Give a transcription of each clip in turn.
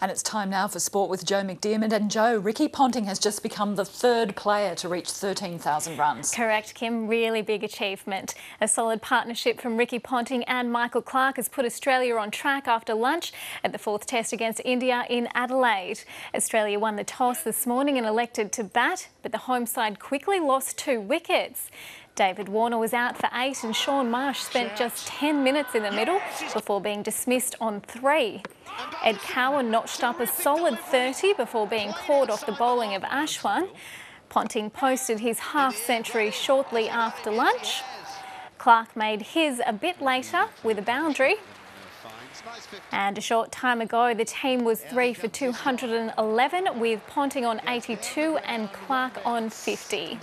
And it's time now for sport with Joe McDiarmid. And Joe, Ricky Ponting has just become the third player to reach 13,000 runs. Correct, Kim. Really big achievement. A solid partnership from Ricky Ponting and Michael Clarke has put Australia on track after lunch at the fourth test against India in Adelaide. Australia won the toss this morning and elected to bat, but the home side quickly lost 2 wickets. David Warner was out for 8 and Shaun Marsh spent just 10 minutes in the middle before being dismissed on 3. Ed Cowan notched up a solid 30 before being caught off the bowling of Ashwan. Ponting posted his half-century shortly after lunch. Clarke made his a bit later with a boundary. And a short time ago, the team was 3 for 211 with Ponting on 82 and Clarke on 50.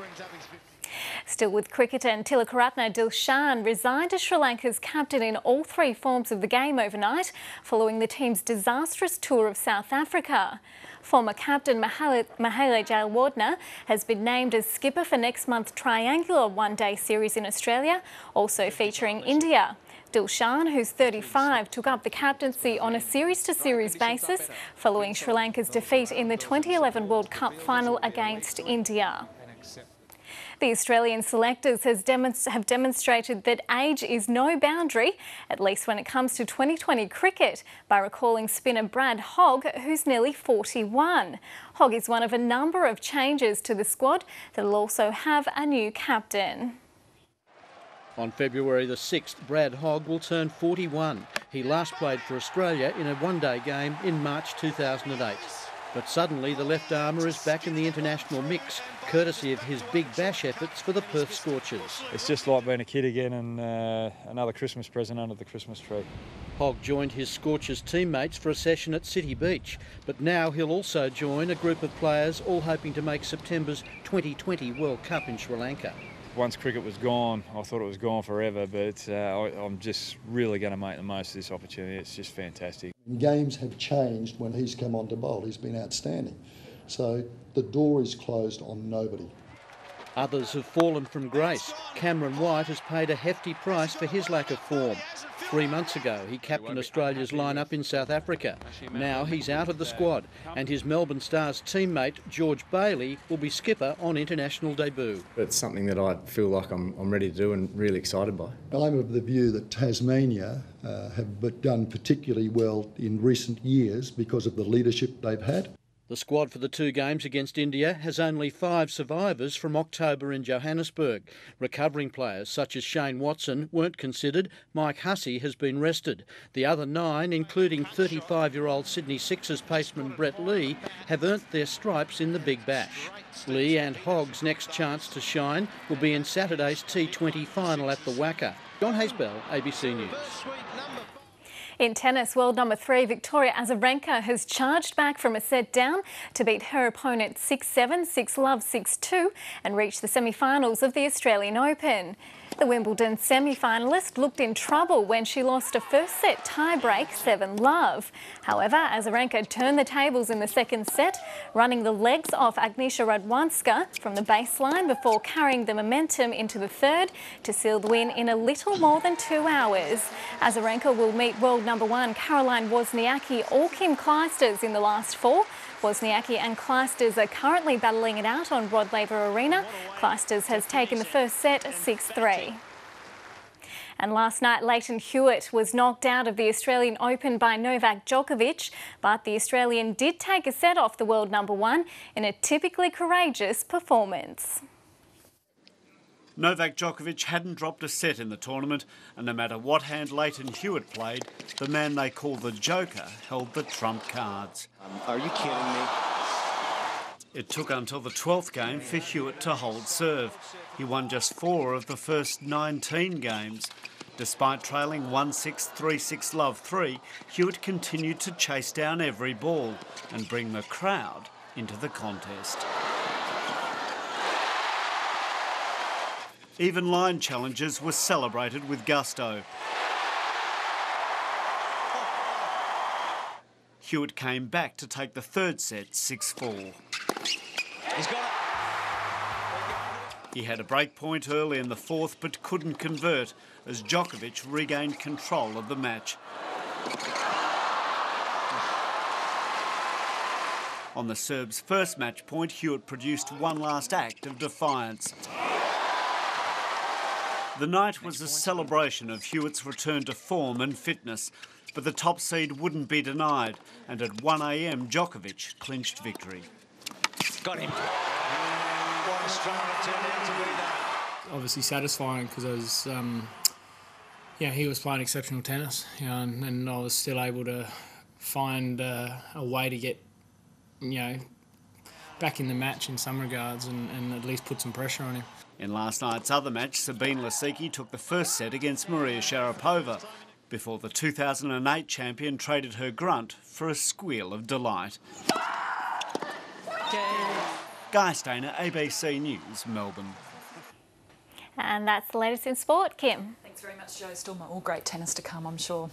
Still with cricket, and Tilakaratne Dilshan resigned as Sri Lanka's captain in all 3 forms of the game overnight, following the team's disastrous tour of South Africa. Former captain Mahele Jayawardene has been named as skipper for next month's triangular one-day series in Australia, also featuring India. Dilshan, who's 35, took up the captaincy on a series-to-series basis following Sri Lanka's defeat in the 2011 World Cup final against India. The Australian selectors have demonstrated that age is no boundary, at least when it comes to 2020 cricket, by recalling spinner Brad Hogg, who's nearly 41. Hogg is one of a number of changes to the squad that will also have a new captain. On February the 6th, Brad Hogg will turn 41. He last played for Australia in a one-day game in March 2008. But suddenly the left armour is back in the international mix, courtesy of his Big Bash efforts for the Perth Scorchers. It's just like being a kid again and another Christmas present under the Christmas tree. Hogg joined his Scorchers teammates for a session at City Beach, but now he'll also join a group of players all hoping to make September's 2020 World Cup in Sri Lanka. Once cricket was gone, I thought it was gone forever, but I'm just really going to make the most of this opportunity. It's just fantastic. Games have changed when he's come on to bowl. He's been outstanding. So the door is closed on nobody. Others have fallen from grace. Cameron White has paid a hefty price for his lack of form. 3 months ago, he captained Australia's lineup in South Africa. Now he's out of the squad, and his Melbourne Stars teammate, George Bailey, will be skipper on international debut. It's something that I feel like I'm ready to do and really excited by. I'm of the view that Tasmania have done particularly well in recent years because of the leadership they've had. The squad for the 2 games against India has only 5 survivors from October in Johannesburg. Recovering players such as Shane Watson weren't considered. Mike Hussey has been rested. The other 9, including 35-year-old Sydney Sixers paceman Brett Lee, have earned their stripes in the Big Bash. Lee and Hogg's next chance to shine will be in Saturday's T20 final at the Wacker. John Haysbell, ABC News. In tennis, world number 3 Victoria Azarenka has charged back from a set down to beat her opponent 6-7, 6-love, 6-2 and reach the semi-finals of the Australian Open. The Wimbledon semi-finalist looked in trouble when she lost a first-set tie-break 7-love. However, Azarenka turned the tables in the second set, running the legs off Agnieszka Radwanska from the baseline before carrying the momentum into the third to seal the win in a little more than 2 hours. Azarenka will meet world number 1 Caroline Wozniacki or Kim Clijsters in the last 4. Wozniacki and Clijsters are currently battling it out on Rod Laver Arena. Clijsters has taken the first set 6-3. And last night, Leighton Hewitt was knocked out of the Australian Open by Novak Djokovic, but the Australian did take a set off the world number 1 in a typically courageous performance. Novak Djokovic hadn't dropped a set in the tournament, and no matter what hand Leighton Hewitt played, the man they call the Joker held the trump cards. Are you kidding me? It took until the 12th game for Hewitt to hold serve. He won just 4 of the first 19 games. Despite trailing 1-6, 3-6, love 3, Hewitt continued to chase down every ball and bring the crowd into the contest. Even line challenges were celebrated with gusto. Hewitt came back to take the third set 6-4. He's got it. He had a break point early in the 4th but couldn't convert as Djokovic regained control of the match. On the Serbs' first match point, Hewitt produced one last act of defiance. The night was a celebration of Hewitt's return to form and fitness, but the top seed wouldn't be denied, and at 1 a.m, Djokovic clinched victory. Got him. What a struggle it turned out to be that. Obviously satisfying because I was, he was playing exceptional tennis, and I was still able to find a way to get, back in the match in some regards and at least put some pressure on him. In last night's other match, Sabine Lisicki took the first set against Maria Sharapova, before the 2008 champion traded her grunt for a squeal of delight. Guy Stainer, ABC News, Melbourne. And that's the latest in sport, Kim. Thanks very much, Joe. Still more great tennis to come, I'm sure.